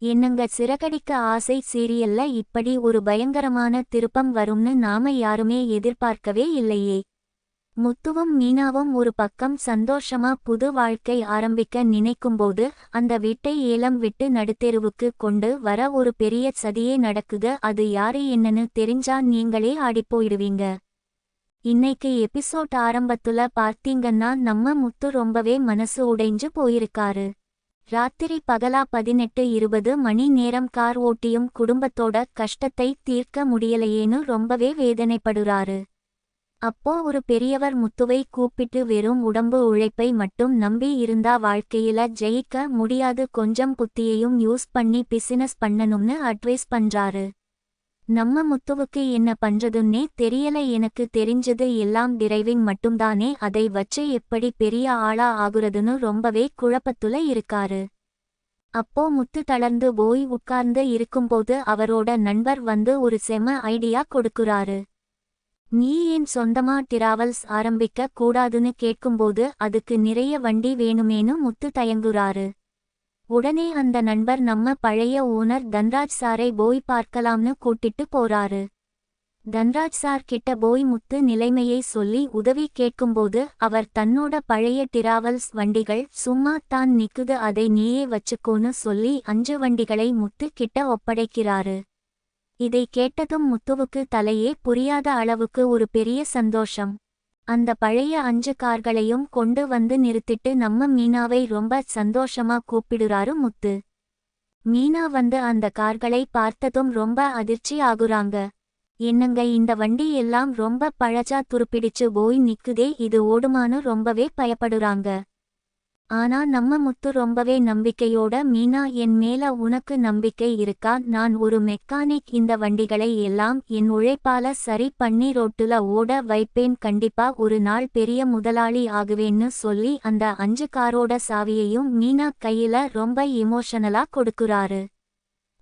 என்னங்க சிறகடிக்க ஆசை சீரியல்ல இப்படி ஒரு பயங்கரமான திருப்பம் வரும்னு நாம யாருமே எதிர்பார்க்கவே இல்லையே. முத்துவும் மீனாவும் ஒரு பக்கம் சந்தோஷமா புது வாழ்க்கை ஆரம்பிக்க நினைக்கும்போது அந்த வீட்டை ஏலம் விட்டு நடுத்தெருவுக்கு கொண்டு வர ஒரு பெரிய சதியே நடக்குது. அது யாரு என்னன்னு தெரிஞ்சா நீங்களே ஆடிப்போயிடுவீங்க. இன்னைக்கு எபிசோட் ஆரம்பத்துல பார்த்தீங்கன்னா நம்ம முத்து ரொம்பவே மனசு உடைஞ்சு போயிருக்காரு. ராத்திரி பகலா 18-20 மணி நேரம் கார் ஓட்டியும் குடும்பத்தோட கஷ்டத்தை தீர்க்க முடியலையேன்னு ரொம்பவே வேதனைப்படுறாரு. அப்போ ஒரு பெரியவர் முத்துவை கூப்பிட்டு வெறும் உடம்பு உழைப்பை மட்டும் நம்பி இருந்தா வாழ்க்கையில ஜெயிக்க முடியாது, கொஞ்சம் புத்தியையும் யூஸ் பண்ணி பிசினஸ் பண்ணணும்னு அட்வைஸ் பண்றாரு. நம்ம முத்துவுக்கு என்ன பண்றதுன்னே தெரியல. எனக்கு தெரிஞ்சது எல்லாம் டிரைவிங் மட்டும்தானே, அதை வச்சு எப்படி பெரிய ஆளா ஆகுறதுன்னு ரொம்பவே குழப்பத்துல இருக்காரு. அப்போ முத்து தளர்ந்து போய் உட்கார்ந்து இருக்கும்போது அவரோட நண்பர் வந்து ஒரு செம ஐடியா கொடுக்குறாரு. நீ ஏன் சொந்தமா டிராவல்ஸ் ஆரம்பிக்க கூடாதுன்னு கேட்கும்போது அதுக்கு நிறைய வண்டி வேணுமேனு முத்து தயங்குறாரு. உடனே அந்த நண்பர் நம்ம பழைய ஓனர் தன்ராஜ் சாரை போய் பார்க்கலாம்னு கூட்டிட்டு போறாரு. தன்ராஜ் சார் கிட்ட போய் முத்து நிலைமையை சொல்லி உதவி கேட்கும்போது அவர் தன்னோட பழைய டிராவல்ஸ் வண்டிகள் சும்மா தான் நிக்குது, அதை நீயே வச்சுக்கோன்னு சொல்லி 5 வண்டிகளை முத்து கிட்ட ஒப்படைக்கிறாரு. இதை கேட்டதும் முத்துவுக்கு தலையே புரியாத அளவுக்கு ஒரு பெரிய சந்தோஷம். அந்த பழைய 5 கார்களையும் கொண்டு வந்து நிறுத்திட்டு நம்ம மீனாவை ரொம்ப சந்தோஷமா கூப்பிடுறாரு முத்து. மீனா வந்து அந்த கார்களை பார்த்ததும் ரொம்ப அதிர்ச்சி ஆகுறாங்க. என்னங்க இந்த வண்டி எல்லாம் ரொம்ப பழசா துருப்பிடிச்சு போய் நிக்குதே, இது ஓடுமான்னு ரொம்பவே பயப்படுறாங்க. ஆனா நம்ம முத்து ரொம்பவே நம்பிக்கையோட, மீனா என் மேல உனக்கு நம்பிக்கை இருக்கா? நான் ஒரு மெக்கானிக், இந்த வண்டிகளை எல்லாம் என் உழைப்பால சரி பண்ணி ரோட்டுல ஓட வைப்பேன், கண்டிப்பா ஒரு நாள் பெரிய முதலாளி ஆகுவேன்னு சொல்லி அந்த 5 காரோட சாவியையும் மீனா கையில ரொம்ப எமோஷனலா கொடுக்குறாரு.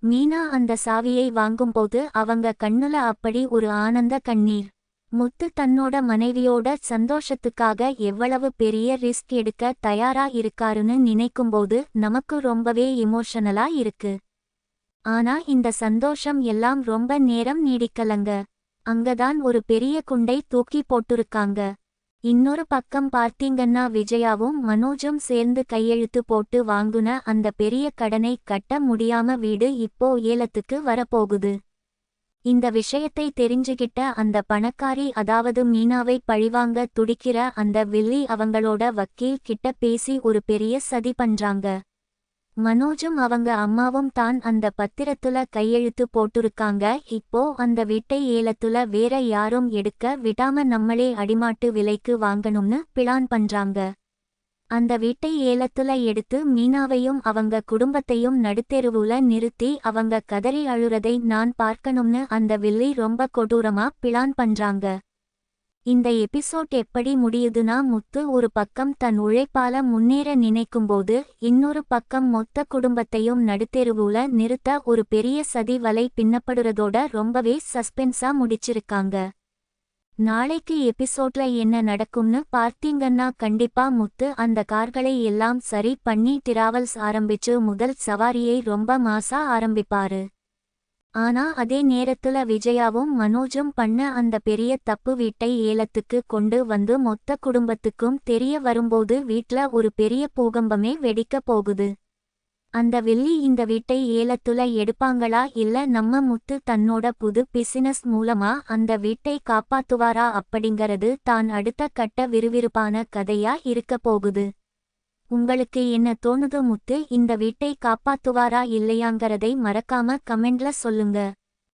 மீனா அந்த சாவியை வாங்கும்போது அவங்க கண்ணுல அப்படி ஒரு ஆனந்த கண்ணீர். முத்து தன்னோட மனைவியோட சந்தோஷத்துக்காக எவ்வளவு பெரிய ரிஸ்க் எடுக்க தயாரா இருக்காருன்னு நினைக்கும்போது நமக்கு ரொம்பவே எமோஷனலா இருக்கு. ஆனா இந்த சந்தோஷம் எல்லாம் ரொம்ப நேரம் நீடிக்கலங்க. அங்கதான் ஒரு பெரிய குண்டை தூக்கி போட்டுருக்காங்க. இன்னொரு பக்கம் பார்த்தீங்கன்னா விஜயாவும் மனோஜும் சேர்ந்து கையெழுத்து போட்டு வாங்குன அந்த பெரிய கடனை கட்ட முடியாம வீடு இப்போ ஏலத்துக்கு வரப்போகுது. இந்த விஷயத்தை தெரிஞ்சுகிட்ட அந்த பணக்காரி, அதாவது மீனாவை பழிவாங்க துடிக்கிற அந்த வில்லி அவங்களோட வக்கீல் கிட்ட பேசி ஒரு பெரிய சதி பண்றாங்க. மனோஜும் அவங்க அம்மாவும் தான் அந்த பத்திரத்துல கையெழுத்து போட்டுருக்காங்க. இப்போ அந்த வீட்டை ஏலத்துல வேற யாரும் எடுக்க விடாம நம்மளே அடிமாட்டு விலைக்கு வாங்கணும்னு பிளான் பண்றாங்க. அந்த வீட்டை ஏலத்துல எடுத்து மீனாவையும் அவங்க குடும்பத்தையும் நடுத்தெருவுல நிறுத்தி அவங்க கதறி அழுறதை நான் பார்க்கணும்னு அந்த வில்லி ரொம்ப கொடூரமா பிளான் பண்றாங்க. இந்த எபிசோட் எப்படி முடியுதுன்னா, முத்து ஒரு பக்கம் தன் உழைப்பால முன்னேற நினைக்கும்போது இன்னொரு பக்கம் மொத்த குடும்பத்தையும் நடுத்தெருவுல நிறுத்த ஒரு பெரிய சதி வலை பின்னப்படுறதோட ரொம்பவே சஸ்பென்ஸா முடிச்சிருக்காங்க. நாளைக்கு எபிசோட்ல என்ன நடக்கும்னு பார்த்தீங்கன்னா கண்டிப்பா முத்து அந்த கார்களை எல்லாம் சரி பண்ணி டிராவல்ஸ் ஆரம்பிச்சு முதல் சவாரியை ரொம்ப மாசா ஆரம்பிப்பாரு. ஆனா அதே நேரத்துல விஜயாவும் மனோஜும் பண்ண அந்த பெரிய தப்பு வீட்டை ஏலத்துக்கு கொண்டு வந்து மொத்த குடும்பத்துக்கும் தெரிய வரும்போது வீட்ல ஒரு பெரிய பூகம்பமே வெடிக்க போகுது. அந்த வில்லி இந்த வீட்டை ஏலத்துல எடுப்பாங்களா, இல்ல நம்ம முத்து தன்னோட புது பிசினஸ் மூலமா அந்த வீட்டை காப்பாத்துவாரா அப்படிங்கறது தான் அடுத்த கட்ட விறுவிறுப்பான கதையா இருக்க போகுது. உங்களுக்கு என்ன தோணுது? முத்து இந்த வீட்டை காப்பாத்துவாரா இல்லையாங்கிறதை மறக்காம கமெண்ட்ல சொல்லுங்க.